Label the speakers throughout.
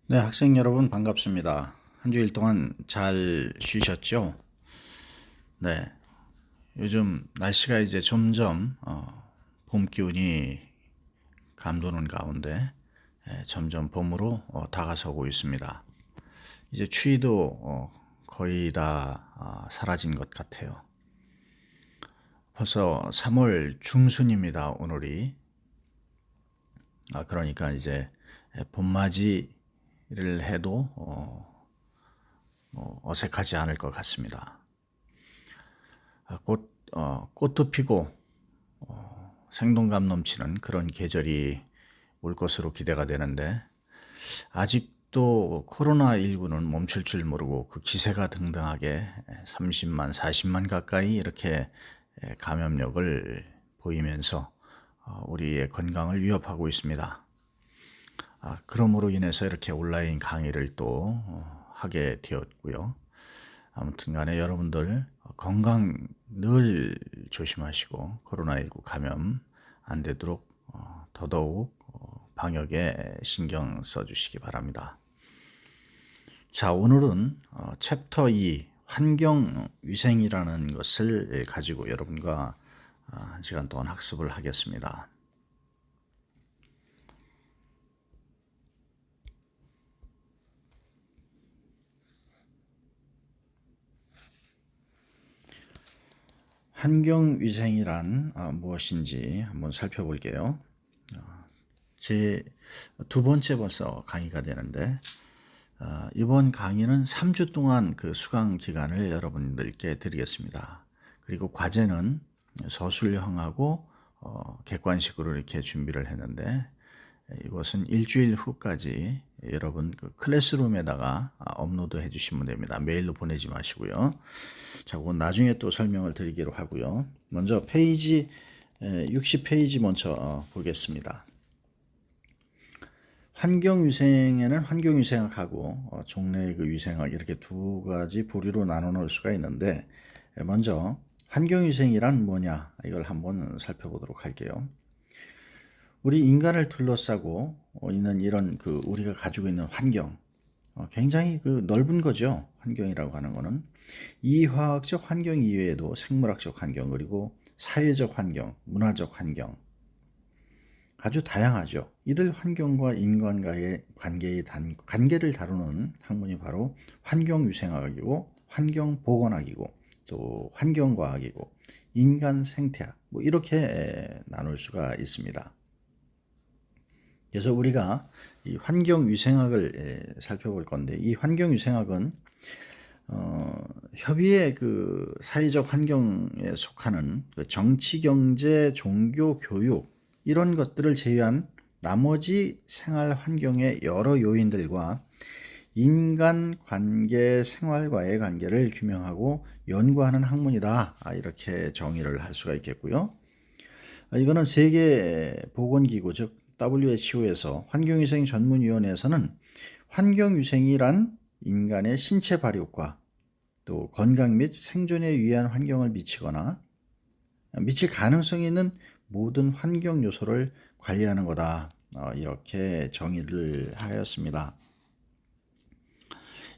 Speaker 1: 네, 학생 여러분 반갑습니다. 한 주일 동안 잘 쉬셨죠? 네, 요즘 날씨가 이제 점점 봄 기운이 감도는 가운데 점점 봄으로 다가서고 있습니다. 이제 추위도 거의 다 사라진 것 같아요. 벌써 3월 중순입니다, 오늘이. 그러니까 이제 봄맞이를 해도 어색하지 않을 것 같습니다. 꽃도 피고 생동감 넘치는 그런 계절이 올 것으로 기대가 되는데, 아직도 코로나19는 멈출 줄 모르고 그 기세가 등등하게 30만, 40만 가까이 이렇게 감염력을 보이면서 우리의 건강을 위협하고 있습니다. 그러므로 인해서 이렇게 온라인 강의를 또 하게 되었고요. 아무튼 간에 여러분들 건강 늘 조심하시고 코로나19 감염 안 되도록 더더욱 방역에 신경 써주시기 바랍니다. 자, 오늘은 챕터 2 환경위생이라는 것을 가지고 여러분과 1시간 동안 학습을 하겠습니다. 환경위생이란 무엇인지 한번 살펴볼게요. 제 두 번째 벌써 강의가 되는데, 이번 강의는 3주 동안 그 수강 기간을 여러분들께 드리겠습니다. 그리고 과제는 서술형하고 객관식으로 이렇게 준비를 했는데, 이것은 일주일 후까지 여러분 그 클래스룸에다가 업로드 해 주시면 됩니다. 메일로 보내지 마시고요. 자, 그건 나중에 또 설명을 드리기로 하고요. 먼저 페이지 60페이지 먼저 보겠습니다. 환경위생에는 환경위생학하고 종래의 그 위생학 이렇게 두 가지 부류로 나눠 놓을 수가 있는데, 먼저 환경위생이란 뭐냐 이걸 한번 살펴보도록 할게요. 우리 인간을 둘러싸고 있는 이런 그 우리가 가지고 있는 환경, 굉장히 그 넓은 거죠. 환경이라고 하는 거는 이화학적 환경 이외에도 생물학적 환경, 그리고 사회적 환경, 문화적 환경, 아주 다양하죠. 이들 환경과 인간과의 관계를 다루는 학문이 바로 환경위생학이고, 환경보건학이고, 또 환경과학이고, 인간 생태학, 뭐 이렇게 나눌 수가 있습니다. 그래서 우리가 이 환경위생학을 살펴볼 건데, 이 환경위생학은 협의의 그 사회적 환경에 속하는 그 정치, 경제, 종교, 교육 이런 것들을 제외한 나머지 생활 환경의 여러 요인들과 인간 관계, 생활과의 관계를 규명하고 연구하는 학문이다. 이렇게 정의를 할 수가 있겠고요. 이거는 세계보건기구 즉 WHO에서 환경위생전문위원회에서는 환경위생이란 인간의 신체 발육과 또 건강 및 생존에 유의한 환경을 미치거나 미칠 가능성이 있는 모든 환경 요소를 관리하는 거다. 이렇게 정의를 하였습니다.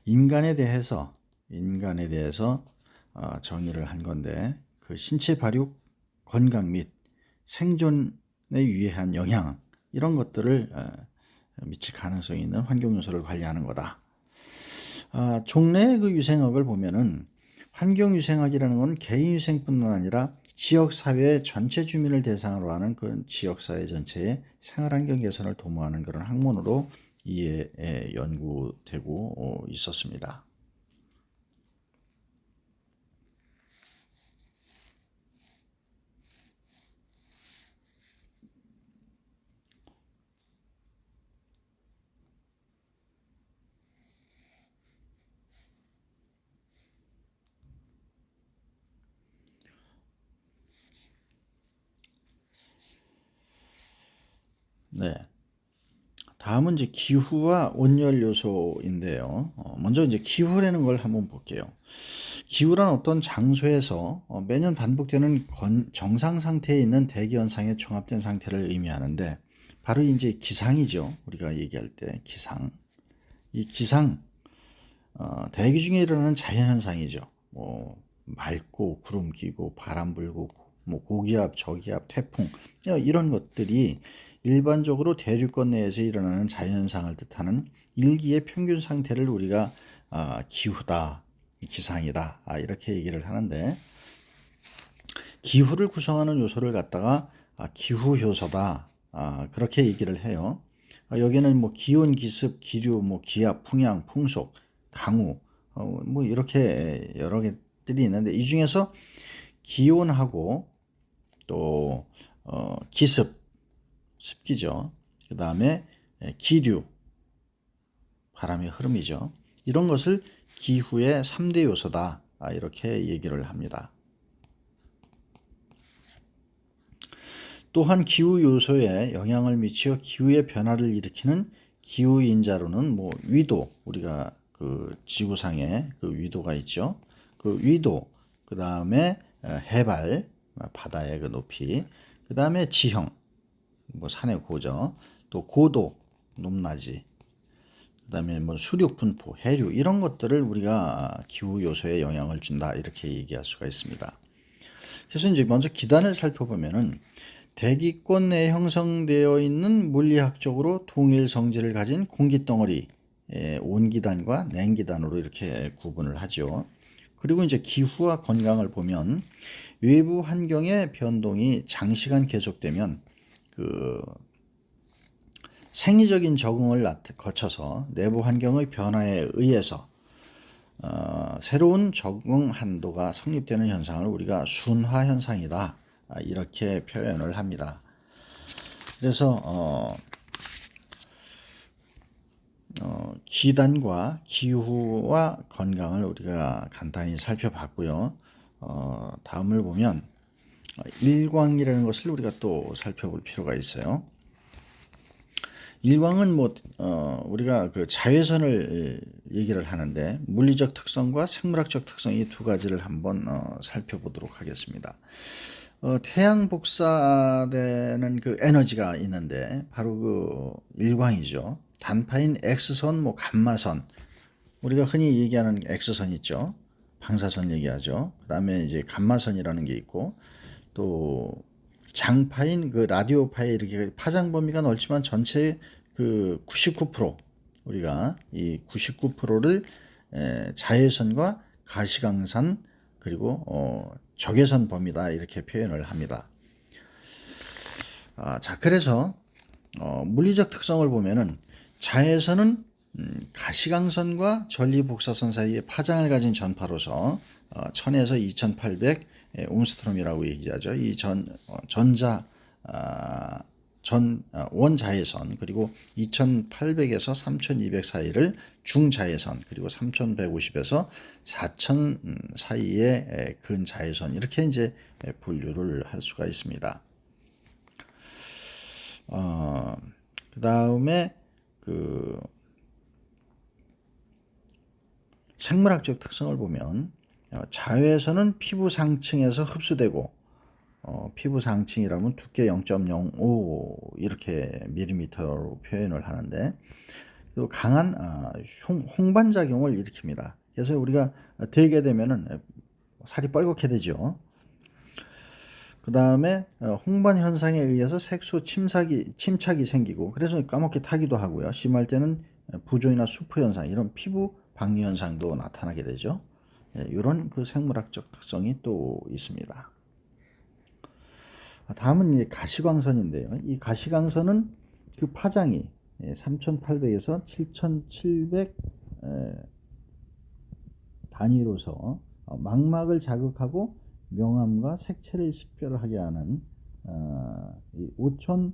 Speaker 1: 인간에 대해서 정의를 한 건데, 그 신체 발육, 건강 및 생존에 유의한 영향 이런 것들을 미칠 가능성이 있는 환경 요소를 관리하는 거다. 종래의 그 위생학을 보면은 환경위생학이라는 건 개인위생뿐만 아니라 지역사회 전체 주민을 대상으로 하는 그 지역사회 전체의 생활환경 개선을 도모하는 그런 학문으로 연구되고 있었습니다. 네. 다음은 이제 기후와 온열 요소인데요. 먼저 이제 기후라는 걸 한번 볼게요. 기후란 어떤 장소에서 매년 반복되는 정상 상태에 있는 대기 현상의 종합된 상태를 의미하는데, 바로 이제 기상이죠. 우리가 얘기할 때 기상. 이 기상, 대기 중에 일어나는 자연현상이죠. 뭐 맑고 구름 끼고 바람 불고 뭐 고기압, 저기압, 태풍 이런 것들이 일반적으로 대륙권 내에서 일어나는 자연현상을 뜻하는 일기의 평균 상태를 우리가 기후다, 기상이다 이렇게 얘기를 하는데, 기후를 구성하는 요소를 갖다가 기후 효소다 그렇게 얘기를 해요. 여기는 뭐 기온, 기습, 기류, 뭐 기압, 풍향, 풍속, 강우 뭐 이렇게 여러 개들이 있는데, 이 중에서 기온하고 또 기습, 습기죠. 그 다음에 기류, 바람의 흐름이죠. 이런 것을 기후의 3대 요소다 이렇게 얘기를 합니다. 또한 기후 요소에 영향을 미치어 기후의 변화를 일으키는 기후 인자로는 뭐 위도, 우리가 그 지구상에 그 위도가 있죠. 그 위도, 그 다음에 해발, 바다의 그 높이, 그 다음에 지형, 뭐 산의 고저, 또 고도, 높낮이, 그 다음에 뭐 수륙 분포, 해류 이런 것들을 우리가 기후 요소에 영향을 준다 이렇게 얘기할 수가 있습니다. 그래서 이제 먼저 기단을 살펴보면은 대기권 내에 형성되어 있는 물리학적으로 동일 성질을 가진 공기덩어리, 온기단과 냉기단으로 이렇게 구분을 하죠. 그리고 이제 기후와 건강을 보면 외부 환경의 변동이 장시간 계속되면 그 생리적인 적응을 거쳐서 내부 환경의 변화에 의해서 새로운 적응 한도가 성립되는 현상을 우리가 순화 현상이다 이렇게 표현을 합니다. 그래서 기단과 기후와 건강을 우리가 간단히 살펴봤고요. 다음을 보면 일광이라는 것을 우리가 또 살펴볼 필요가 있어요. 일광은 뭐 우리가 그 자외선을 얘기를 하는데, 물리적 특성과 생물학적 특성 이 두 가지를 한번 살펴보도록 하겠습니다. 태양 복사되는 그 에너지가 있는데 바로 그 일광이죠. 단파인 X선, 뭐 감마선, 우리가 흔히 얘기하는 X선 있죠. 방사선 얘기하죠. 그 다음에 이제 감마선이라는 게 있고, 또 장파인 그 라디오파에 이렇게 파장 범위가 넓지만 전체 그 99% 우리가 이 99%를 자외선과 가시광선 그리고 적외선 범위다 이렇게 표현을 합니다. 자, 그래서 물리적 특성을 보면은 자외선은 가시광선과 전리복사선 사이에 파장을 가진 전파로서 1000에서 2800 옴스트롬이라고 얘기하죠. 이 전자 원자외선, 그리고 2800에서 3200 사이를 중자외선, 그리고 3150에서 4000 사이의 근자외선, 이렇게 이제 분류를 할 수가 있습니다. 그 다음에 그 생물학적 특성을 보면 자외선은 피부 상층에서 흡수되고, 피부 상층이라면 두께 0.05 이렇게 밀리미터로 표현을 하는데, 또 강한 홍반작용을 일으킵니다. 그래서 우리가 들게 되면은 살이 뻘겋게 되죠. 그 다음에 홍반 현상에 의해서 색소 침착이 생기고, 그래서 까맣게 타기도 하고요. 심할 때는 부종이나 수포 현상, 이런 피부 박리 현상도 나타나게 되죠. 이런 그 생물학적 특성이 또 있습니다. 다음은 이제 가시광선인데요. 이 가시광선은 그 파장이 3800에서 7700 단위로서 망막을 자극하고 명암과 색채를 식별하게 하는 5000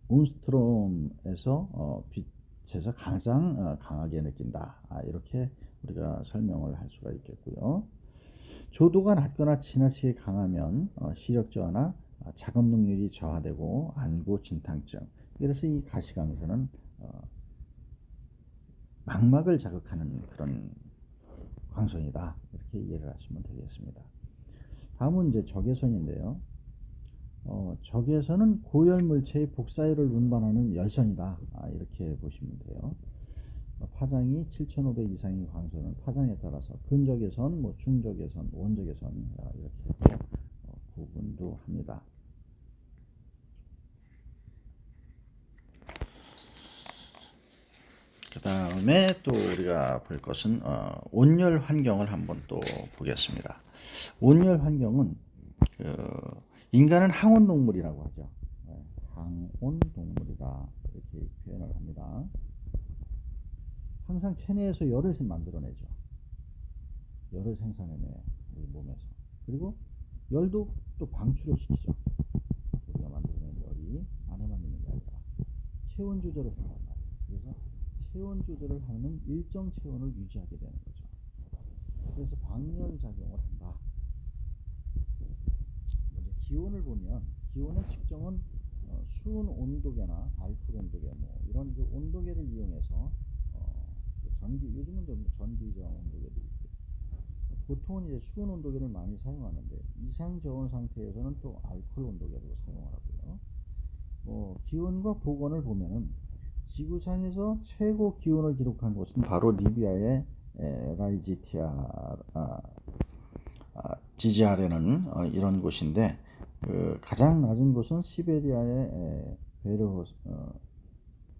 Speaker 1: 옴스트롬에서 빛에서 가장 강하게 느낀다. 이렇게 우리가 설명을 할 수가 있겠고요. 조도가 낮거나 지나치게 강하면 시력 저하나 작업 능률이 저하되고 안구 진탕증. 그래서 이 가시광선은 망막을 자극하는 그런 광선이다. 이렇게 이해를 하시면 되겠습니다. 다음은 이제 적외선인데요. 적외선은 고열물체의 복사율을 운반하는 열선이다. 이렇게 보시면 돼요. 파장이 7,500 이상인 광선은 파장에 따라서 근적외선, 중적외선, 원적외선 이렇게 구분도 합니다. 그 다음에 또 우리가 볼 것은 온열 환경을 한번 또 보겠습니다. 온열 환경은 인간은 항온 동물이라고 하죠. 항온 동물이다 이렇게 표현을 합니다. 항상 체내에서 열을 만들어내죠. 열을 생산해내요. 우리 몸에서. 그리고 열도 또 방출을 시키죠. 우리가 만들어낸 열이 안에만 있는 게 아니라 체온 조절을 한단 말이에요. 그래서 체온 조절을 하는 일정 체온을 유지하게 되는 거죠. 그래서 방열 작용을 한다. 먼저 기온을 보면 기온의 측정은 수은 온도계나 알코올 온도계 이런 그 온도계를 이용해서 요즘은 좀 전기저항 온도계도 있고 보통은 이제 수은 온도계를 많이 사용하는데 이상 저온 상태에서는 또 알코올 온도계도 사용하고요. 기온과 복원을 보면은 지구상에서 최고 기온을 기록한 곳은 바로 리비아의 지지아레는 이런 곳인데 가장 낮은 곳은 시베리아의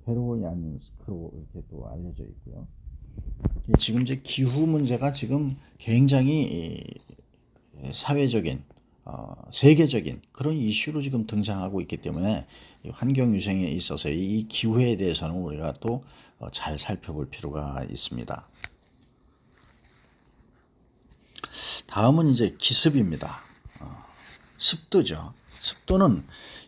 Speaker 1: 베로얀스크로 이렇게 또 알려져 있고요. 지금 이제 기후 문제가 지금 굉장히 사회적인 세계적인 그런 이슈로 지금 등장하고 있기 때문에 환경 유생에 있어서 이 기후에 대해서는 우리가 또 잘 살펴볼 필요가 있습니다. 다음은 이제 기습입니다. 습도죠. 습도는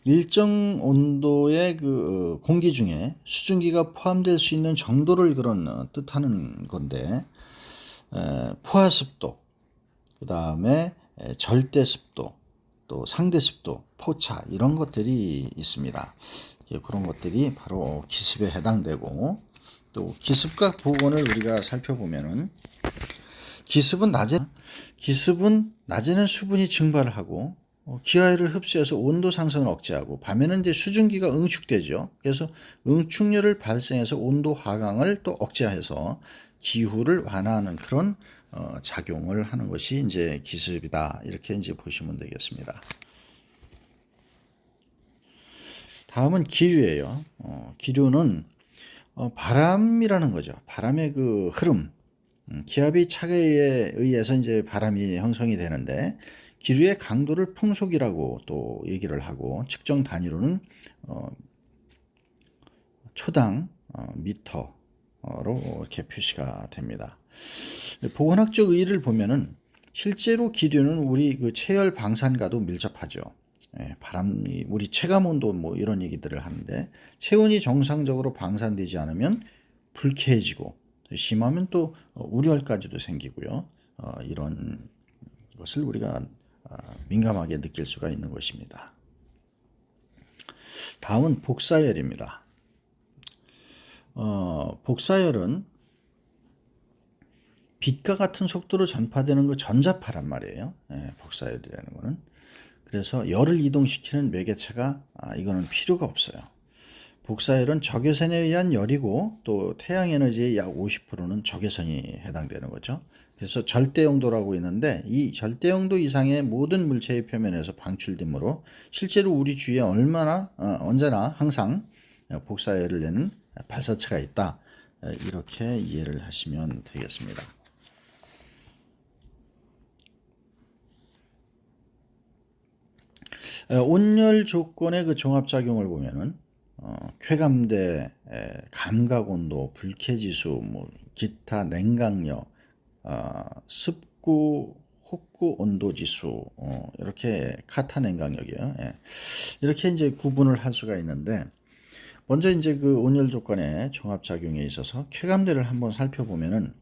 Speaker 1: 일정 온도의 그 공기 중에 수증기가 포함될 수 있는 정도를 그런 뜻하는 건데 포화습도, 그 다음에 절대습도, 또 상대습도, 포차 이런 것들이 있습니다. 그런 것들이 바로 기습에 해당되고 또 기습과 복원을 우리가 살펴보면은 기습은 낮에는 수분이 증발을 하고 기하열을 흡수해서 온도 상승을 억제하고 밤에는 이제 수증기가 응축되죠. 그래서 응축열을 발생해서 온도 하강을 또 억제해서 기후를 완화하는 그런 작용을 하는 것이 이제 기습이다. 이렇게 이제 보시면 되겠습니다. 다음은 기류예요. 기류는 바람이라는 거죠. 바람의 그 흐름, 기압의 차에 의해서 이제 바람이 형성이 되는데 기류의 강도를 풍속이라고 또 얘기를 하고 측정 단위로는 초당 미터로 이렇게 표시가 됩니다. 보건학적 의의를 보면은 실제로 기류는 우리 그 체열 방산과도 밀접하죠. 바람이 우리 체감 온도 이런 얘기들을 하는데 체온이 정상적으로 방산되지 않으면 불쾌해지고 심하면 또 우려까지도 생기고요. 이런 것을 우리가 민감하게 느낄 수가 있는 것입니다. 다음은 복사열입니다. 복사열은 빛과 같은 속도로 전파되는 그 전자파란 말이에요. 복사열이라는 거는. 그래서 열을 이동시키는 매개체가 이거는 필요가 없어요. 복사열은 적외선에 의한 열이고 또 태양 에너지의 약 50%는 적외선이 해당되는 거죠. 그래서 절대영도라고 있는데 이 절대영도 이상의 모든 물체의 표면에서 방출되므로 실제로 우리 주위에 언제나 항상 복사열을 내는 발사체가 있다. 이렇게 이해를 하시면 되겠습니다. 온열 조건의 그 종합작용을 보면은 쾌감대, 감각온도, 불쾌지수, 기타 냉각력, 습구, 혹구 온도지수, 이렇게 카타 냉각력이에요. 이렇게 이제 구분을 할 수가 있는데 먼저 이제 그 온열 조건의 종합작용에 있어서 쾌감대를 한번 살펴보면은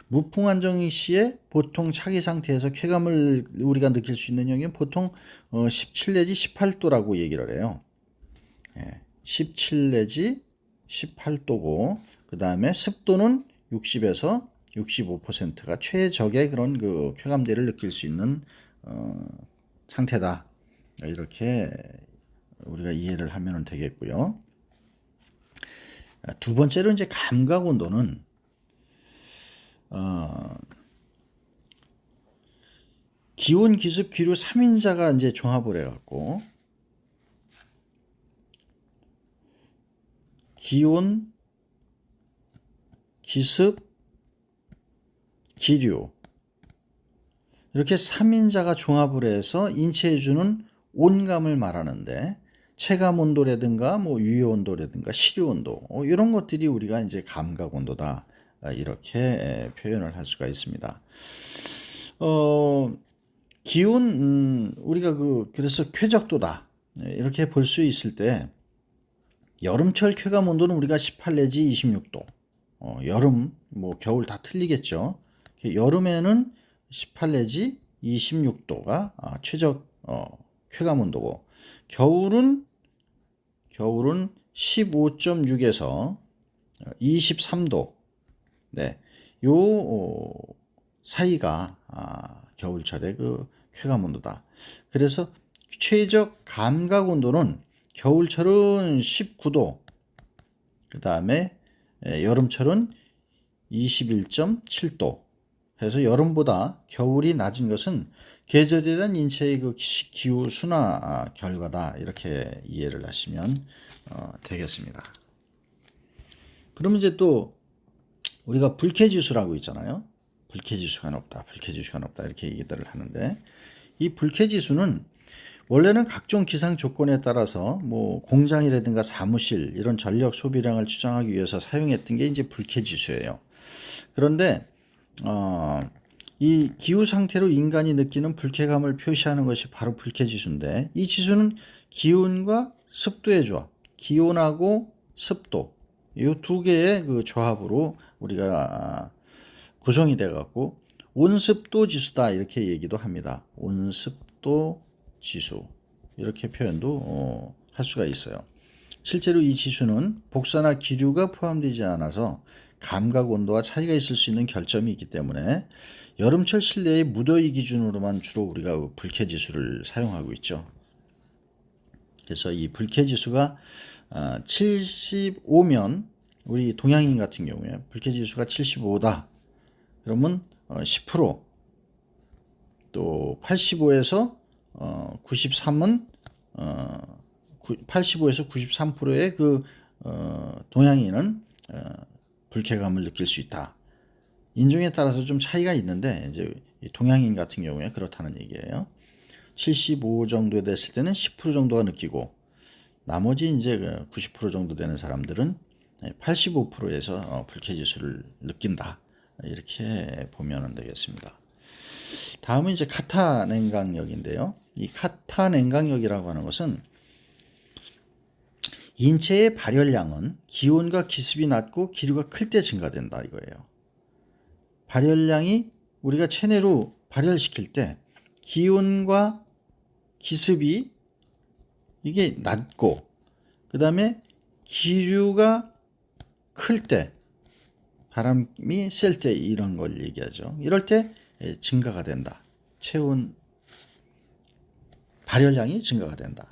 Speaker 1: 무풍 안정 시에 보통 차기 상태에서 쾌감을 우리가 느낄 수 있는 영역은 보통 17 내지 18도라고 얘기를 해요. 17 내지 18도고 그 다음에 습도는 60에서 65%가 최적의 그런 그 쾌감대를 느낄 수 있는 상태다. 이렇게 우리가 이해를 하면 되겠고요. 두 번째로 이제 감각 온도는 기온, 기습, 기류 3인자가 이제 종합을 해갖고 기온, 기습, 기류 이렇게 3인자가 종합을 해서 인체에 주는 온감을 말하는데 체감 온도라든가 뭐 유효 온도라든가 실효 온도 이런 것들이 우리가 이제 감각 온도다 이렇게 표현을 할 수가 있습니다. 기온 우리가 그래서 쾌적도다 이렇게 볼 수 있을 때 여름철 쾌감 온도는 우리가 18 내지 26도 여름 뭐 겨울 다 틀리겠죠. 여름에는 18 내지 26도가 최적 쾌감 온도고 겨울은 15.6에서 23도 네, 요 사이가 겨울철의 그 쾌감 온도다. 그래서 최적 감각 온도는 겨울철은 19도, 그 다음에 여름철은 21.7도 해서 여름보다 겨울이 낮은 것은 계절에 대한 인체의 그 기후 순화 결과다 이렇게 이해를 하시면 되겠습니다. 그러면 이제 또 우리가 불쾌지수라고 있잖아요. 불쾌지수가 높다, 불쾌지수가 높다 이렇게 얘기들을 하는데 이 불쾌지수는 원래는 각종 기상 조건에 따라서 뭐 공장이라든가 사무실 이런 전력 소비량을 추정하기 위해서 사용했던 게 이제 불쾌지수예요. 그런데 이 기후 상태로 인간이 느끼는 불쾌감을 표시하는 것이 바로 불쾌지수인데 이 지수는 기온과 습도의 조합, 기온하고 습도 이 두 개의 그 조합으로 우리가 구성이 돼 갖고 온습도 지수다 이렇게 얘기도 합니다. 온습도 지수 이렇게 표현도 할 수가 있어요. 실제로 이 지수는 복사나 기류가 포함되지 않아서 감각 온도와 차이가 있을 수 있는 결점이 있기 때문에 여름철 실내의 무더위 기준으로만 주로 우리가 불쾌지수를 사용하고 있죠. 그래서 이 불쾌지수가 75면 우리 동양인 같은 경우에 불쾌지수가 75다. 그러면 10%, 또 85에서 93은 85에서 93%의 그 동양인은 불쾌감을 느낄 수 있다. 인종에 따라서 좀 차이가 있는데 이제 동양인 같은 경우에 그렇다는 얘기예요. 75 정도 됐을 때는 10% 정도가 느끼고 나머지 이제 90% 정도 되는 사람들은 85%에서 불쾌지수를 느낀다. 이렇게 보면 되겠습니다. 다음은 이제 카타 냉각력인데요. 이 카타 냉각력이라고 하는 것은 인체의 발열량은 기온과 기습이 낮고 기류가 클 때 증가된다 이거예요. 발열량이 우리가 체내로 발열시킬 때 기온과 기습이 이게 낮고 그 다음에 기류가 클 때 바람이 셀 때 이런 걸 얘기하죠. 이럴 때 증가가 된다. 체온 발열량이 증가가 된다.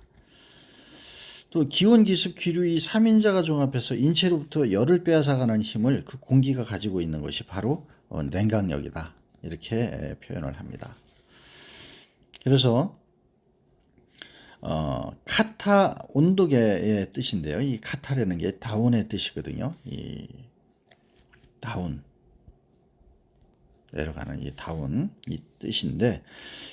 Speaker 1: 또 기온, 기습, 기류 이 3인자가 종합해서 인체로부터 열을 빼앗아가는 힘을 그 공기가 가지고 있는 것이 바로 냉각력이다. 이렇게 표현을 합니다. 그래서 카타 온도계의 뜻인데요. 이 카타라는 게 다운의 뜻이거든요. 이 다운 내려가는 이 다운 이 뜻인데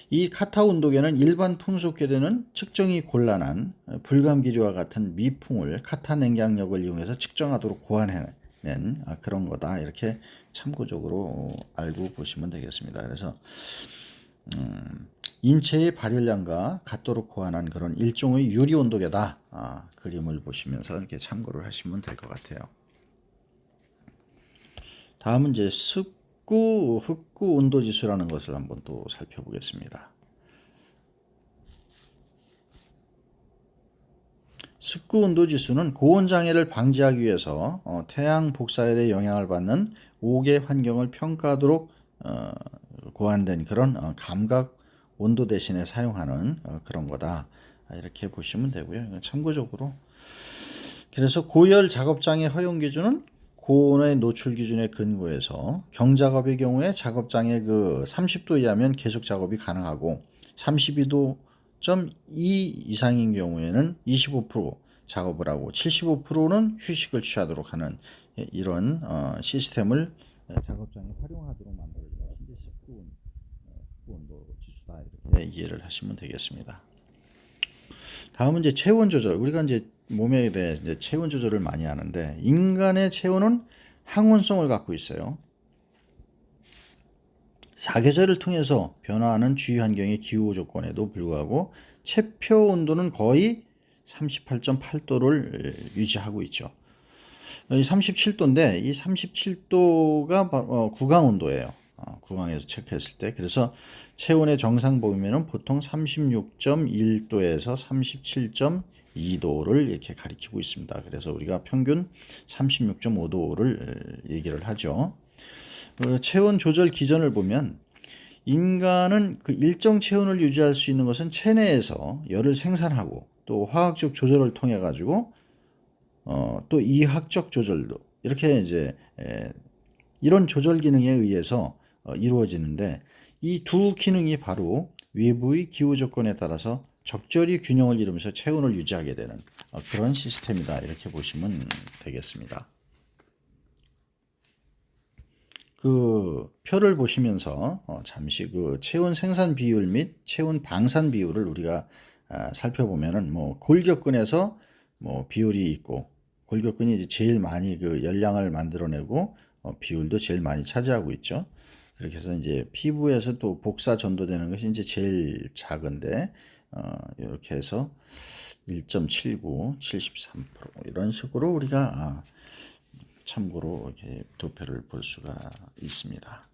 Speaker 1: 이 카타 온도계는 일반 풍속계에는 측정이 곤란한 불감기류와 같은 미풍을 카타 냉각력을 이용해서 측정하도록 고안해낸 그런 거다 이렇게 참고적으로 알고 보시면 되겠습니다. 그래서 인체의 발열량과 같도록 고안한 그런 일종의 유리 온도계다. 그림을 보시면서 이렇게 참고를 하시면 될 것 같아요. 다음은 이제 습구, 흡구 온도 지수라는 것을 한번 또 살펴보겠습니다. 습구 온도 지수는 고온 장애를 방지하기 위해서 태양 복사열의 영향을 받는 5개 환경을 평가하도록 고안된 그런 감각 온도 대신에 사용하는 그런 거다. 이렇게 보시면 되고요. 참고적으로 그래서 고열 작업장의 허용 기준은 고온의 노출 기준에 근거해서 경작업의 경우에 작업장의 그 30도 이하면 계속 작업이 가능하고 32.2 이상인 경우에는 25% 작업을 하고 75%는 휴식을 취하도록 하는 이런 시스템을 작업장에 활용하도록 만들어진 것이 19온 온도 지수다 이렇게 이해를 하시면 되겠습니다. 다음은 이제 체온 조절. 우리가 이제 몸에 대해 이제 체온 조절을 많이 하는데 인간의 체온은 항온성을 갖고 있어요. 사계절을 통해서 변화하는 주위 환경의 기후 조건에도 불구하고 체표 온도는 거의 38.8도를 유지하고 있죠. 37도인데 이 37도가 구강 온도예요. 구강에서 체크했을 때. 그래서 체온의 정상 보면은 보통 36.1도에서 37.2도를 이렇게 가리키고 있습니다. 그래서 우리가 평균 36.5도를 얘기를 하죠. 체온 조절 기전을 보면 인간은 그 일정 체온을 유지할 수 있는 것은 체내에서 열을 생산하고 또 화학적 조절을 통해 가지고 또 이학적 조절도 이렇게 이제 이런 조절 기능에 의해서 이루어지는데 이 두 기능이 바로 외부의 기후 조건에 따라서 적절히 균형을 이루면서 체온을 유지하게 되는 그런 시스템이다 이렇게 보시면 되겠습니다. 그 표를 보시면서 잠시 그 체온 생산 비율 및 체온 방산 비율을 우리가 살펴보면은 뭐 골격근에서 뭐 비율이 있고 골격근이 이제 제일 많이 그 열량을 만들어내고 비율도 제일 많이 차지하고 있죠. 그렇게 해서 이제 피부에서 또 복사 전도되는 것이 이제 제일 작은데 이렇게 해서 1.79, 73% 이런 식으로 우리가 참고로 이렇게 도표를 볼 수가 있습니다.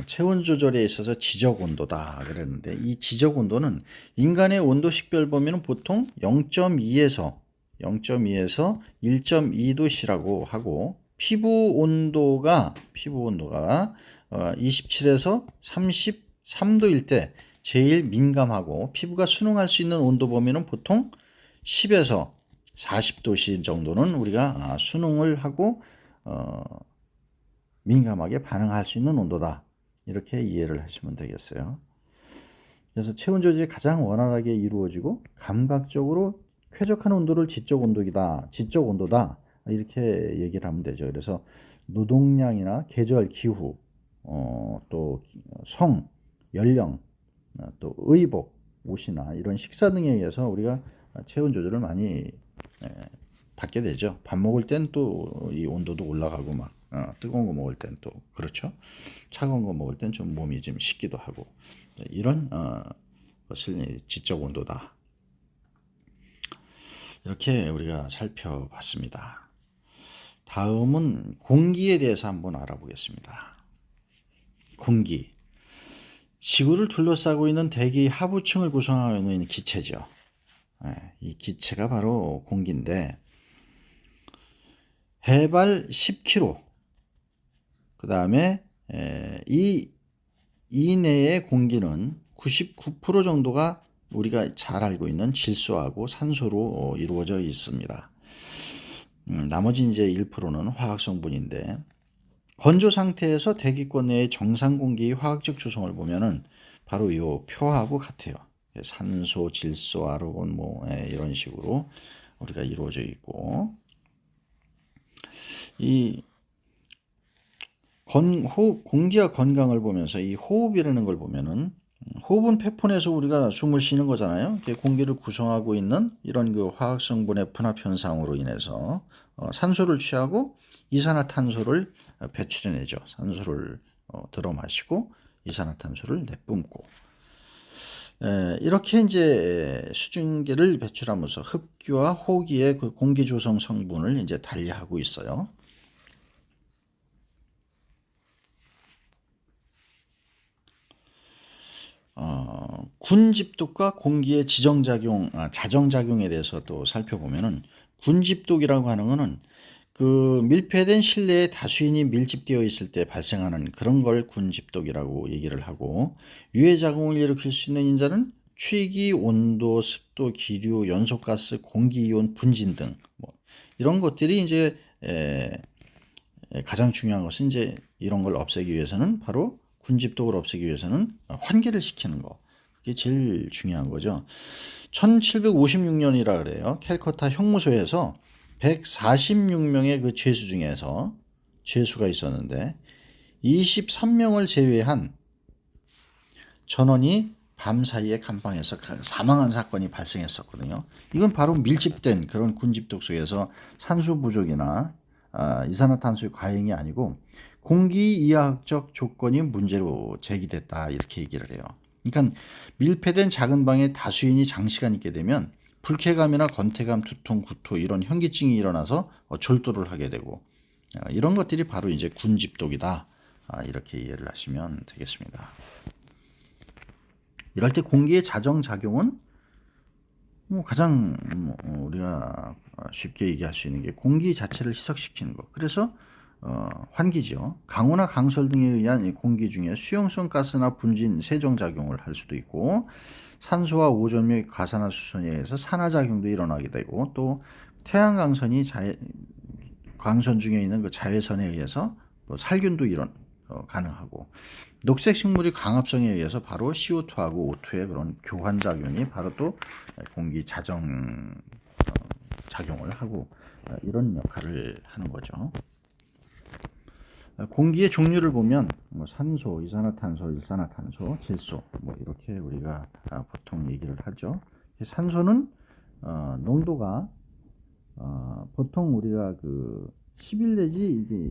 Speaker 1: 체온 조절에 있어서 지적 온도다 그랬는데 이 지적 온도는 인간의 온도 식별 범위는 보통 0.2에서 1.2도씨라고 하고 피부 온도가 27에서 33도일 때 제일 민감하고 피부가 순응할 수 있는 온도 범위는 보통 10에서 40도씨 정도는 우리가 순응을 하고 민감하게 반응할 수 있는 온도다. 이렇게 이해를 하시면 되겠어요. 그래서 체온 조절이 가장 원활하게 이루어지고 감각적으로 쾌적한 온도를 지적 온도이다. 지적 온도다. 이렇게 얘기를 하면 되죠. 그래서 노동량이나 계절, 기후, 또 성, 연령, 또 의복, 옷이나 이런 식사 등에 의해서 우리가 체온 조절을 많이 받게 되죠. 밥 먹을 땐 또 이 온도도 올라가고 막 뜨거운 거 먹을 땐 또 그렇죠. 차가운 거 먹을 땐 좀 몸이 좀 식기도 하고 이런 것을 지적 온도다. 이렇게 우리가 살펴봤습니다. 다음은 공기에 대해서 한번 알아보겠습니다. 공기. 지구를 둘러싸고 있는 대기 하부층을 구성하고 있는 기체죠. 이 기체가 바로 공기인데 해발 10km 그 다음에 이 이내의 공기는 99% 정도가 우리가 잘 알고 있는 질소하고 산소로 이루어져 있습니다. 나머지 이제 1%는 화학 성분인데 건조 상태에서 대기권 내의 정상 공기의 화학적 구성을 보면은 바로 이 표하고 같아요. 산소, 질소, 아르곤 뭐 이런 식으로 우리가 이루어져 있고 이 공기와 건강을 보면서 이 호흡이라는 걸 보면은 호흡은 폐폰에서 우리가 숨을 쉬는 거잖아요. 공기를 구성하고 있는 이런 그 화학 성분의 분압 현상으로 인해서 산소를 취하고 이산화탄소를 배출해내죠. 산소를 들어 마시고 이산화탄소를 내뿜고 이렇게 이제 수증기를 배출하면서 흡기와 호기의 그 공기 조성 성분을 이제 달리하고 있어요. 군집독과 공기의 자정작용에 대해서 또 살펴보면은 군집독이라고 하는 것은 그 밀폐된 실내에 다수인이 밀집되어 있을 때 발생하는 그런 걸 군집독이라고 얘기를 하고, 유해 작용을 일으킬 수 있는 인자는 취기, 온도, 습도, 기류, 연소가스, 공기이온 분진 등 뭐 이런 것들이 이제 가장 중요한 것은 이제 이런 걸 없애기 위해서는 바로 군집독을 없애기 위해서는 환기를 시키는 거. 그게 제일 중요한 거죠. 1756년이라 그래요. 캘커타 형무소에서 146명의 그 죄수 중에서 죄수가 있었는데 23명을 제외한 전원이 밤 사이에 감방에서 사망한 사건이 발생했었거든요. 이건 바로 밀집된 그런 군집독 속에서 산소 부족이나 이산화탄소의 과잉이 아니고 공기 이하학적 조건이 문제로 제기됐다, 이렇게 얘기를 해요. 그러니까 밀폐된 작은 방에 다수인이 장시간 있게 되면 불쾌감이나 건태감, 두통, 구토 이런 현기증이 일어나서 졸도를 하게 되고, 이런 것들이 바로 이제 군집독이다, 이렇게 이해를 하시면 되겠습니다. 이럴 때 공기의 자정작용은 가장 우리가 쉽게 얘기할 수 있는 게 공기 자체를 희석시키는 것. 그래서 환기죠. 강우나 강설 등에 의한 공기 중에 수용성 가스나 분진, 세정작용을 할 수도 있고, 산소와 오존 및 가산화수소에 의해서 산화작용도 일어나게 되고, 또 태양광선이 광선 중에 있는 그 자외선에 의해서 또 살균도 가능하고, 녹색 식물이 강합성에 의해서 바로 CO2하고 O2의 그런 교환작용이 바로 또 공기 자정 작용을 하고 이런 역할을 하는 거죠. 공기의 종류를 보면 산소, 이산화탄소, 일산화탄소, 질소 이렇게 우리가 보통 얘기를 하죠. 산소는 농도가 보통 우리가 그 11 내지 이제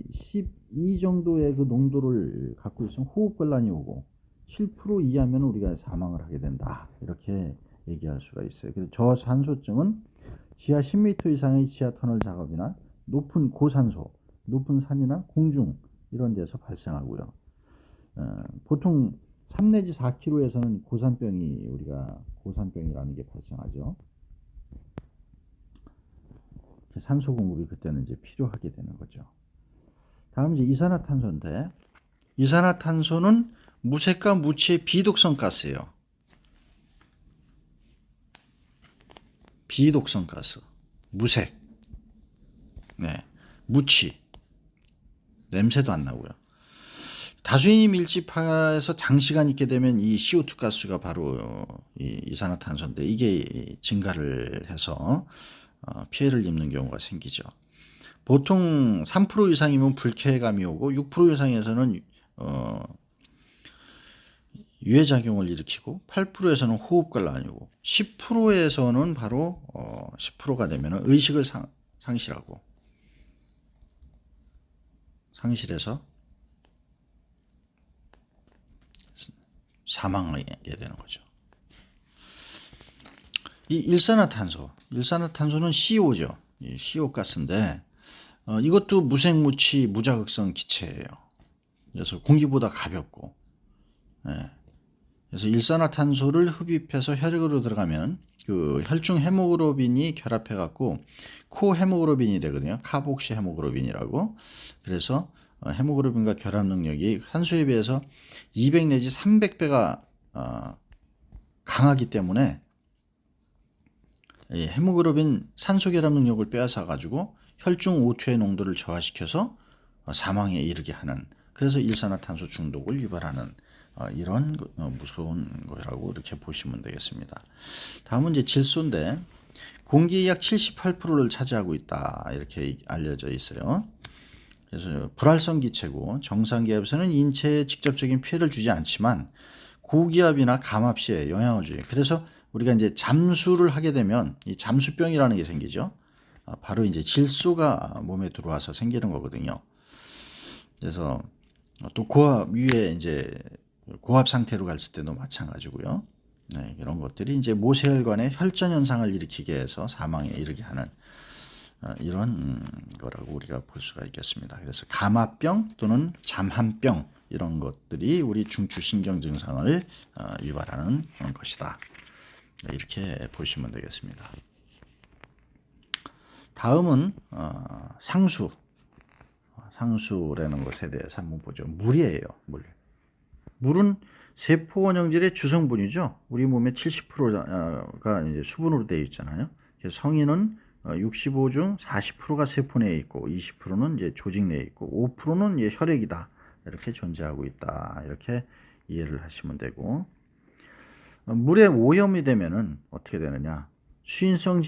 Speaker 1: 12 정도의 그 농도를 갖고 있으면 호흡곤란이 오고 7% 이하면 우리가 사망을 하게 된다, 이렇게 얘기할 수가 있어요. 그래서 저산소증은 지하 10m 이상의 지하 터널 작업이나 높은 고산소, 높은 산이나 공중 이런 데서 발생하고요. 보통 3 내지 4km에서는 우리가 고산병이라는 게 발생하죠. 산소 공급이 그때는 이제 필요하게 되는 거죠. 다음 이제 이산화탄소인데, 이산화탄소는 무색과 무취의 비독성 가스예요. 비독성 가스, 무색, 무취, 냄새도 안 나고요. 다수인이 밀집해서 장시간 있게 되면 이 CO2 가스가 바로 이 이산화탄소인데, 이게 증가를 해서 피해를 입는 경우가 생기죠. 보통 3% 이상이면 불쾌감이 오고 6% 이상에서는 유해작용을 일으키고 8%에서는 호흡곤란이 오고 10%에서는 바로 10%가 되면 의식을 상실해서 사망하게 되는 거죠. 이 일산화탄소는 CO죠. CO 가스인데 이것도 무색무취 무자극성 기체예요. 그래서 공기보다 가볍고, 그래서 일산화탄소를 흡입해서 혈액으로 들어가면 그 혈중 헤모글로빈이 결합해 갖고 코헤모글로빈이 되거든요. 카복시 헤모글로빈이라고. 그래서 헤모글로빈과 결합 능력이 산소에 비해서 200 내지 300배가 강하기 때문에 헤모글로빈 산소 결합 능력을 빼앗아 가지고 혈중 O2의 농도를 저하시켜서 사망에 이르게 하는, 그래서 일산화탄소 중독을 유발하는 이런 무서운 거라고 이렇게 보시면 되겠습니다. 다음은 이제 질소인데, 공기의 약 78%를 차지하고 있다, 이렇게 알려져 있어요. 그래서 불활성 기체고 정상 기압에서는 인체에 직접적인 피해를 주지 않지만 고기압이나 감압 시에 영향을 줘요. 그래서 우리가 이제 잠수를 하게 되면 이 잠수병이라는 게 생기죠. 바로 이제 질소가 몸에 들어와서 생기는 거거든요. 그래서 또 고압 위에 이제 고압 상태로 갔을 때도 마찬가지고요. 이런 것들이 이제 모세혈관의 혈전 현상을 일으키게 해서 사망에 이르게 하는 이런 거라고 우리가 볼 수가 있겠습니다. 그래서 감압병 또는 잠한병, 이런 것들이 우리 중추신경 증상을 유발하는 것이다, 이렇게 보시면 되겠습니다. 다음은 상수라는 것에 대해서 한번 보죠. 물이에요. 물은 세포 원형질의 주성분이죠. 우리 몸의 70%가 이제 수분으로 되어 있잖아요. 그래서 성인은 65 중 40%가 세포 내에 있고 20%는 이제 조직 내에 있고 5%는 이제 혈액이다. 이렇게 존재하고 있다. 이렇게 이해를 하시면 되고, 물에 오염이 되면은 어떻게 되느냐? 수인성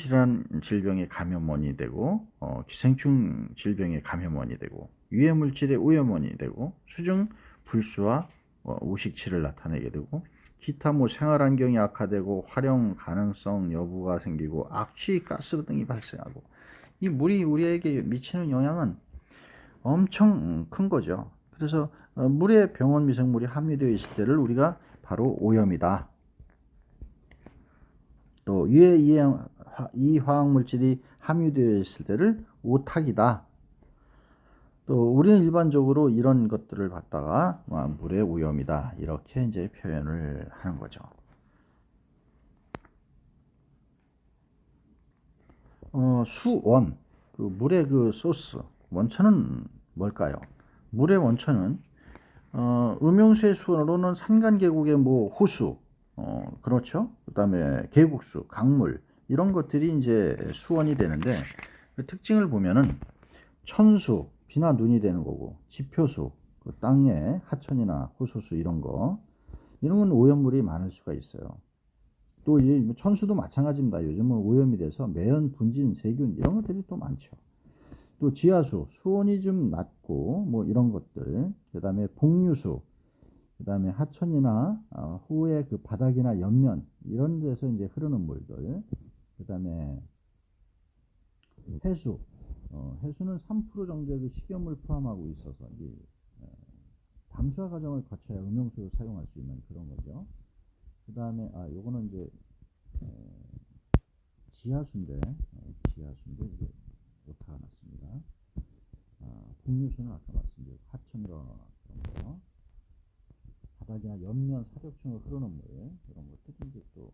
Speaker 1: 질병의 감염원이 되고, 기생충 질병의 감염원이 되고, 유해 물질의 오염원이 되고, 수증 불수와 우식치를 나타내게 되고, 기타 생활 환경이 악화되고 활용 가능성 여부가 생기고 악취, 가스 등이 발생하고, 이 물이 우리에게 미치는 영향은 엄청 큰 거죠. 그래서 물에 병원 미생물이 함유되어 있을 때를 우리가 바로 오염이다. 또 유해 이화학 물질이 함유되어 있을 때를 오탁이다. 또 우리는 일반적으로 이런 것들을 갖다가 물의 오염이다 이렇게 이제 표현을 하는 거죠. 수원, 물의 소스 원천은 뭘까요? 물의 원천은 음용수의 수원으로는 산간 계곡의 호수, 그렇죠? 그 다음에 계곡수, 강물 이런 것들이 이제 수원이 되는데, 그 특징을 보면은 천수, 비나 눈이 되는 거고, 지표수, 그 땅에 하천이나 호수수 이런 건 오염물이 많을 수가 있어요. 또 이 천수도 마찬가지입니다. 요즘은 오염이 돼서 매연, 분진, 세균 이런 것들이 또 많죠. 또 지하수, 수온이 좀 낮고 이런 것들, 그 다음에 복류수, 그 다음에 하천이나 호의 그 바닥이나 옆면 이런 데서 이제 흐르는 물들, 그 다음에 해수, 해수는 3% 정도의 그 식염을 포함하고 있어서 이제 담수화 과정을 거쳐야 음용수로 사용할 수 있는 그런 거죠. 그 다음에 요거는 이제 지하수인데 이제 오타가 났습니다. 복류수는 아까 말씀드린 하천과 그런 거, 바닥이나 옆면 사력층으로 흐르는 물 이런 것들이 이제 또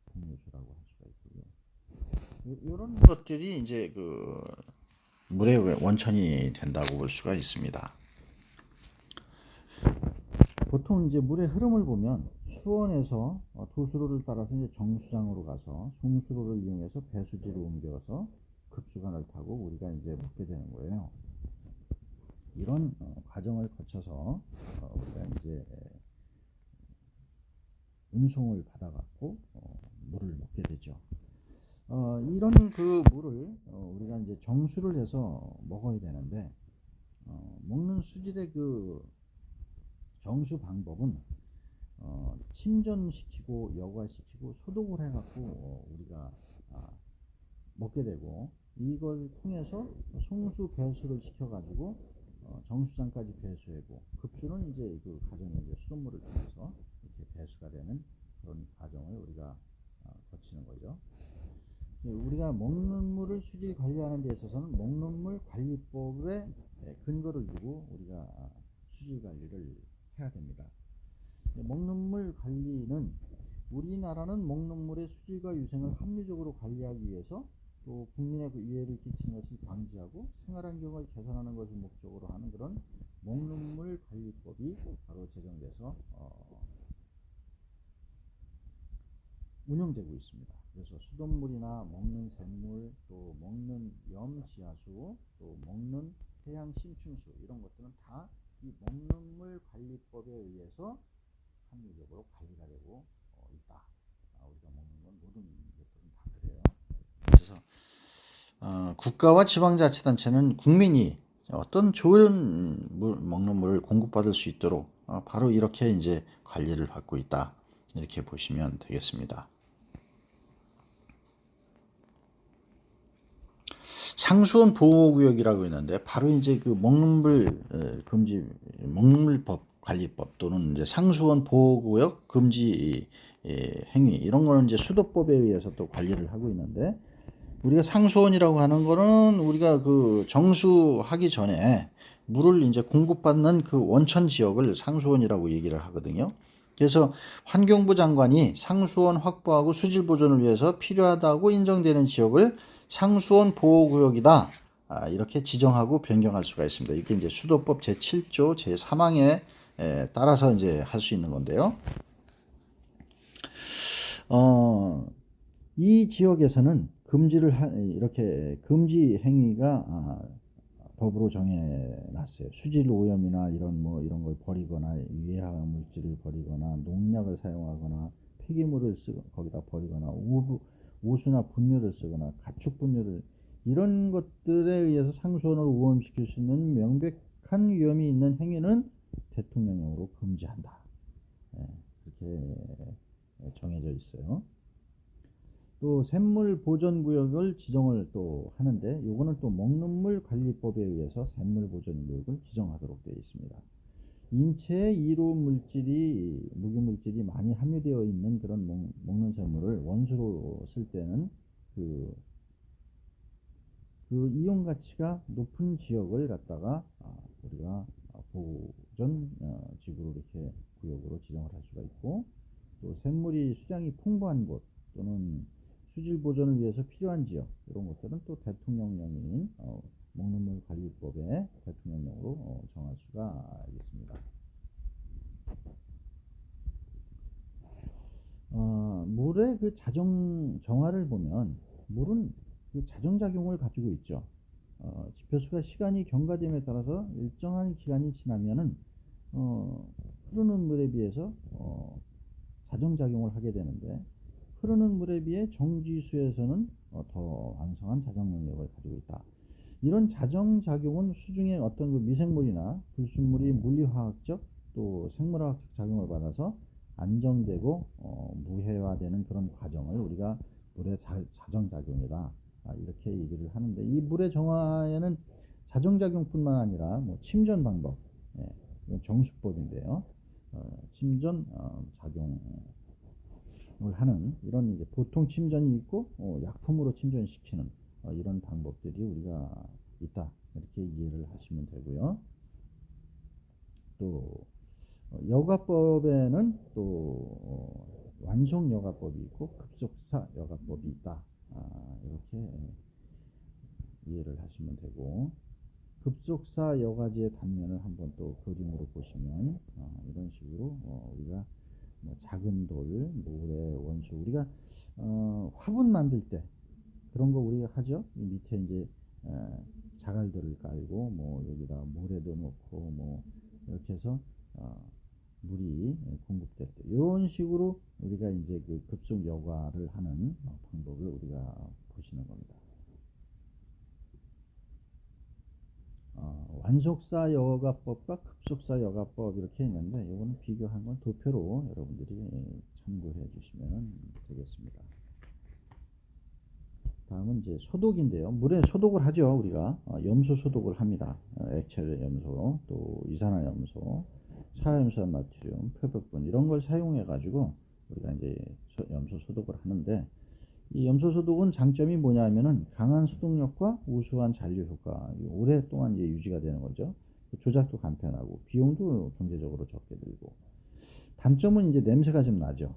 Speaker 1: 복류수라고 할 수가 있고요. 이런 것들이 이제 그 물의 원천이 된다고 볼 수가 있습니다. 보통 이제 물의 흐름을 보면 수원에서 도수로를 따라서 이제 정수장으로 가서 송수로를 이용해서 배수지로 옮겨서 급수관을 타고 우리가 이제 먹게 되는 거예요. 이런 과정을 거쳐서 우리가 이제 운송을 받아갖고 물을 먹게 되죠. 이런 그 물을 우리가 이제 정수를 해서 먹어야 되는데, 먹는 수질의 그 정수 방법은 침전시키고 여과시키고 소독을 해갖고 우리가 먹게 되고, 이걸 통해서 송수 배수를 시켜가지고 정수장까지 배수하고, 급수는 이제 그 과정에 이제 수돗물을 통해서 이렇게 배수가 되는 그런 과정을 우리가 거치는 거죠. 우리가 먹는 물을 수질 관리하는 데 있어서는 먹는 물 관리법에 근거를 두고 우리가 수질 관리를 해야 됩니다. 먹는 물 관리는 우리나라는 먹는 물의 수질과 위생을 합리적으로 관리하기 위해서 또 국민의 그 이해를 끼치는 것을 방지하고 생활환경을 개선하는 것을 목적으로 하는 그런 먹는 물 관리법이 바로 제정돼서 운영되고 있습니다. 그래서 수돗물이나 먹는 샘물, 또 먹는 지하수, 또 먹는 해양 심층수 이런 것들은 다 이 먹는 물 관리법에 의해서 합리적으로 관리가 되고 있다. 우리가 먹는 건 모든 것들은 다 그래요. 그래서 국가와 지방자치단체는 국민이 어떤 좋은 먹는 물을 공급받을 수 있도록 바로 이렇게 이제 관리를 받고 있다. 이렇게 보시면 되겠습니다. 상수원 보호구역이라고 있는데, 바로 이제 그 먹는 물법 관리법 또는 이제 상수원 보호구역 금지 행위 이런 거는 이제 수도법에 의해서 또 관리를 하고 있는데, 우리가 상수원이라고 하는 거는 우리가 그 정수하기 전에 물을 이제 공급받는 그 원천 지역을 상수원이라고 얘기를 하거든요. 그래서 환경부 장관이 상수원 확보하고 수질 보존을 위해서 필요하다고 인정되는 지역을 상수원 보호구역이다. 이렇게 지정하고 변경할 수가 있습니다. 이게 이제 수도법 제7조 제3항에 따라서 이제 할 수 있는 건데요. 이 지역에서는 이렇게 금지 행위가 법으로 정해놨어요. 수질 오염이나 이런 걸 버리거나 유해화 물질을 버리거나 농약을 사용하거나 폐기물을 거기다 버리거나 우수나 분유를 쓰거나 가축 분유를 이런 것들에 의해서 상수원을 오염시킬 수 있는 명백한 위험이 있는 행위는 대통령령으로 금지한다. 이렇게 정해져 있어요. 또 샘물 보존구역을 지정을 또 하는데 요거는 또 먹는물 관리법에 의해서 샘물 보존구역을 지정하도록 되어 있습니다. 인체에 이로운 물질이 무기물질이 많이 함유되어 있는 그런 먹는 샘물을 원수로 쓸 때는 그 이용 가치가 높은 지역을 갖다가 우리가 보존 지구로 이렇게 구역으로 지정을 할 수가 있고, 또 샘물이 수량이 풍부한 곳 또는 수질 보존을 위해서 필요한 지역 이런 것들은 또 대통령령인 먹는물 관리법에 대통령령으로 정할 수가 있습니다. 물의 그 정화를 보면 물은 그 자정작용을 가지고 있죠. 지표수가 시간이 경과됨에 따라서 일정한 기간이 지나면은 흐르는 물에 비해서 자정작용을 하게 되는데, 흐르는 물에 비해 정지수에서는 더 왕성한 자정 능력을 가지고 있다. 이런 자정작용은 수중에 어떤 그 미생물이나 불순물이 물리화학적 또 생물화학적 작용을 받아서 안정되고 무해화되는 그런 과정을 우리가 물의 자정작용이다. 이렇게 얘기를 하는데, 이 물의 정화에는 자정작용뿐만 아니라 침전 방법, 이건 정수법인데요. 침전 작용을 하는 이런 이제 보통 침전이 있고 약품으로 침전시키는 이런 방법들이 우리가 있다. 이렇게 이해를 하시면 되고요. 또 여가법에는 또 완속 여가법이 있고 급속사 여가법이 있다. 이렇게 이해를 하시면 되고, 급속사 여가지의 단면을 한번 또 그림으로 보시면 이런 식으로 우리가 작은 돌, 모래, 원수, 우리가 화분 만들 때 그런 거 우리가 하죠. 이 밑에 이제 자갈들을 깔고 여기다 모래도 넣고 이렇게 해서 물이 공급될 때 이런 식으로 우리가 이제 그 급속 여과를 하는 방법을 우리가 보시는 겁니다. 완속사 여가법과 급속사 여가법 이렇게 있는데, 이거는 비교한 건 도표로 여러분들이 참고해 주시면 되겠습니다. 다음은 이제 소독인데요. 물에 소독을 하죠. 우리가 염소 소독을 합니다. 액체 염소, 또 이산화염소, 차염소, 나트륨, 표백분 이런 걸 사용해 가지고 우리가 이제 염소 소독을 하는데, 이 염소 소독은 장점이 뭐냐면은 강한 소독력과 우수한 잔류 효과, 오랫동안 이제 유지가 되는 거죠. 조작도 간편하고 비용도 경제적으로 적게 들고, 단점은 이제 냄새가 좀 나죠.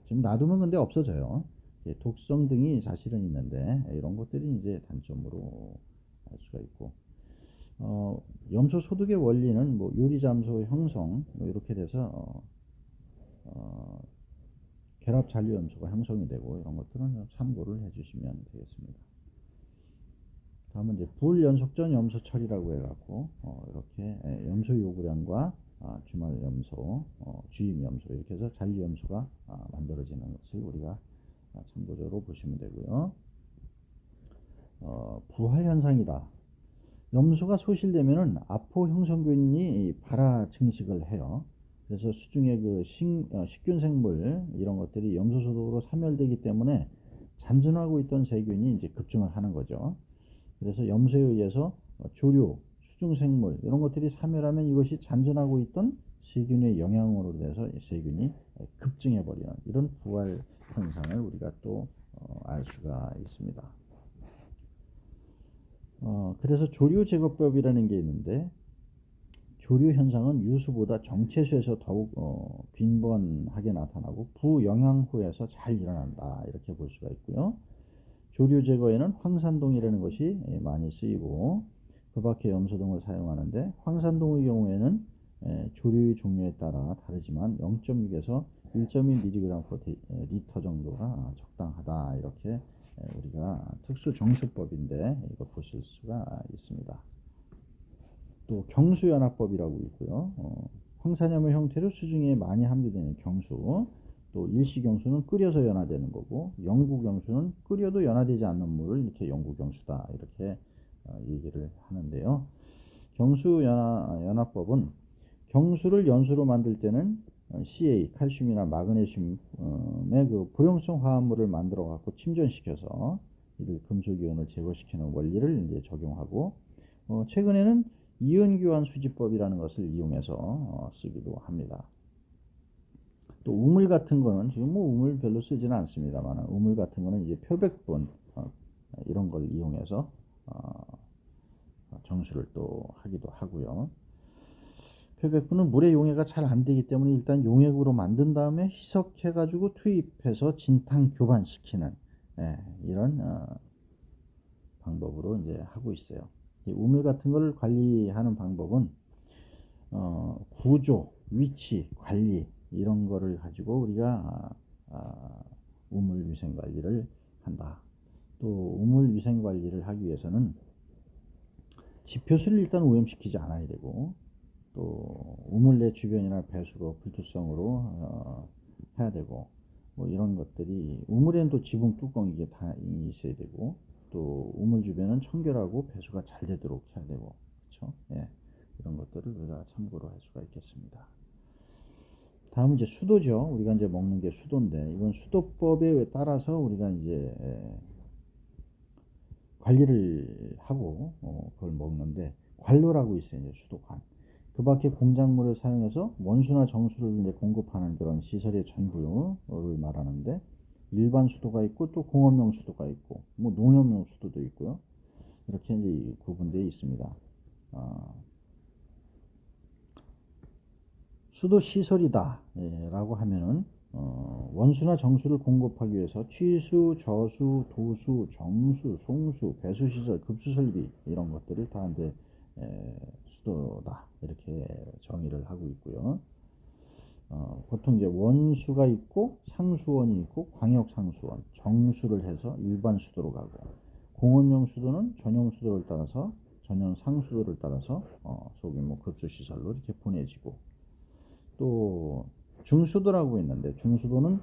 Speaker 1: 좀 놔두면 근데 없어져요. 독성 등이 사실은 있는데 이런 것들이 이제 단점으로 알 수가 있고, 염소 소독의 원리는 요리 잠소 형성 이렇게 돼서 결합 잔류 염소가 형성이 되고, 이런 것들은 참고를 해주시면 되겠습니다. 다음은 이제 불연속전 염소 처리라고 해갖고 이렇게 염소 요구량과 주말 염소, 주임 염소 이렇게 해서 잔류 염소가 만들어지는 것을 우리가 참고적으로 보시면 되고요. 부활 현상이다. 염소가 소실되면은 아포 형성균이 발화 증식을 해요. 그래서 수중에 그 식균 생물 이런 것들이 염소 소독으로 사멸되기 때문에 잔존하고 있던 세균이 이제 급증을 하는 거죠. 그래서 염소에 의해서 조류, 수중 생물 이런 것들이 사멸하면 이것이 잔존하고 있던 세균의 영향으로 돼서 세균이 급증해 버리는 이런 부활 현상을 우리가 또 알 수가 있습니다. 그래서 조류 제거법이라는 게 있는데, 조류 현상은 유수보다 정체수에서 더욱 빈번하게 나타나고 부영양후에서 잘 일어난다. 이렇게 볼 수가 있고요. 조류 제거에는 황산동이라는 것이 많이 쓰이고 그 밖에 염소 등을 사용하는데 황산동의 경우에는 조류의 종류에 따라 다르지만 0.6에서 1.2mg/리터 정도가 적당하다 이렇게 우리가 특수 정수법인데 이거 보실 수가 있습니다. 또 경수연화법이라고 있고요. 황산염의 형태로 수중에 많이 함유되는 경수, 또 일시경수는 끓여서 연화되는 거고 영구경수는 끓여도 연화되지 않는 물을 이렇게 영구경수다 이렇게 얘기를 하는데요. 경수연화법은 경수를 연수로 만들 때는 CA, 칼슘이나 마그네슘의 그 불용성 화합물을 만들어 갖고 침전시켜서 이를 금속이온을 제거시키는 원리를 이제 적용하고 최근에는 이온교환 수지법이라는 것을 이용해서 쓰기도 합니다. 또 우물 같은 거는 지금 뭐 우물 별로 쓰지는 않습니다만 우물 같은 거는 이제 표백분 이런 걸 이용해서 정수를 또 하기도 하고요. 표백분은 물의 용해가 잘 안 되기 때문에 일단 용액으로 만든 다음에 희석해 가지고 투입해서 진탕 교반시키는 이런 방법으로 이제 하고 있어요. 이 우물 같은 걸 관리하는 방법은 구조, 위치, 관리 이런 거를 가지고 우리가 우물 위생 관리를 한다. 또 우물 위생 관리를 하기 위해서는 지표수를 일단 오염시키지 않아야 되고 또 우물 내 주변이나 배수로 불투성으로 해야 되고 뭐 이런 것들이 우물에는 또 지붕 뚜껑 이게 다 있어야 되고 또 우물 주변은 청결하고 배수가 잘 되도록 해야 되고 그렇죠? 예, 이런 것들을 우리가 참고로 할 수가 있겠습니다. 다음은 이제 수도죠. 우리가 이제 먹는 게 수도인데 이건 수도법에 따라서 우리가 이제 관리를 하고 그걸 먹는데 관로라고 있어요. 이제 수도관. 그 밖에 공작물을 사용해서 원수나 정수를 이제 공급하는 그런 시설의 전부를 말하는데 일반 수도가 있고 또 공업용 수도가 있고 뭐 농업용 수도도 있고요. 이렇게 이제 구분되어 있습니다. 수도 시설이다 라고 하면은 원수나 정수를 공급하기 위해서 취수, 저수, 도수, 정수, 송수, 배수시설, 급수설비 이런 것들을 다 이제 수도다 이렇게 정의를 하고 있고요. 보통 이제 원수가 있고 상수원이 있고 광역상수원, 정수를 해서 일반 수도로 가고 공원용 수도는 전용 수도를 따라서 전용 상수도를 따라서 소규모 급수시설로 이렇게 보내지고 또 중수도라고 있는데 중수도는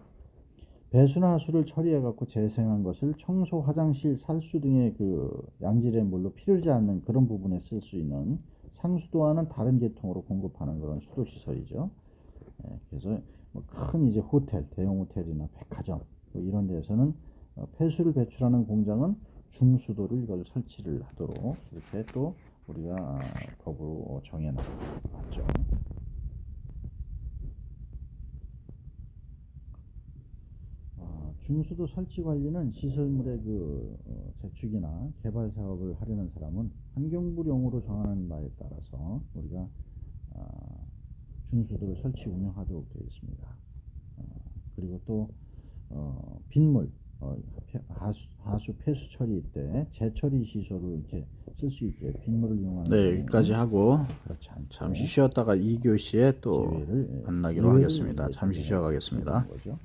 Speaker 1: 배수나 하수를 처리해 갖고 재생한 것을 청소, 화장실, 살수 등의 그 양질의 물로 필요하지 않는 그런 부분에 쓸 수 있는 상수도와는 다른 계통으로 공급하는 그런 수도 시설이죠. 그래서 뭐 큰 이제 호텔, 대형 호텔이나 백화점 뭐 이런 데에서는 폐수를 배출하는 공장은 중수도를 이걸 설치를 하도록 이렇게 또 우리가 법으로 정해놨죠. 중수도 설치 관리는 시설물의 그 재축이나 개발 사업을 하려는 사람은 환경부령으로 정하는 바에 따라서 우리가 중수도를 설치 운영하도록 되어 있습니다. 그리고 또 빗물 하수 폐수 처리 때 재처리 시설로 이렇게 쓸 수 있게 빗물을 이용하는
Speaker 2: 네, 여기까지 하고
Speaker 1: 그렇지 않죠.
Speaker 2: 잠시 쉬었다가 2교시에 또
Speaker 1: 기회를
Speaker 2: 만나기로 하겠습니다. 잠시 쉬어가겠습니다.
Speaker 1: 거죠.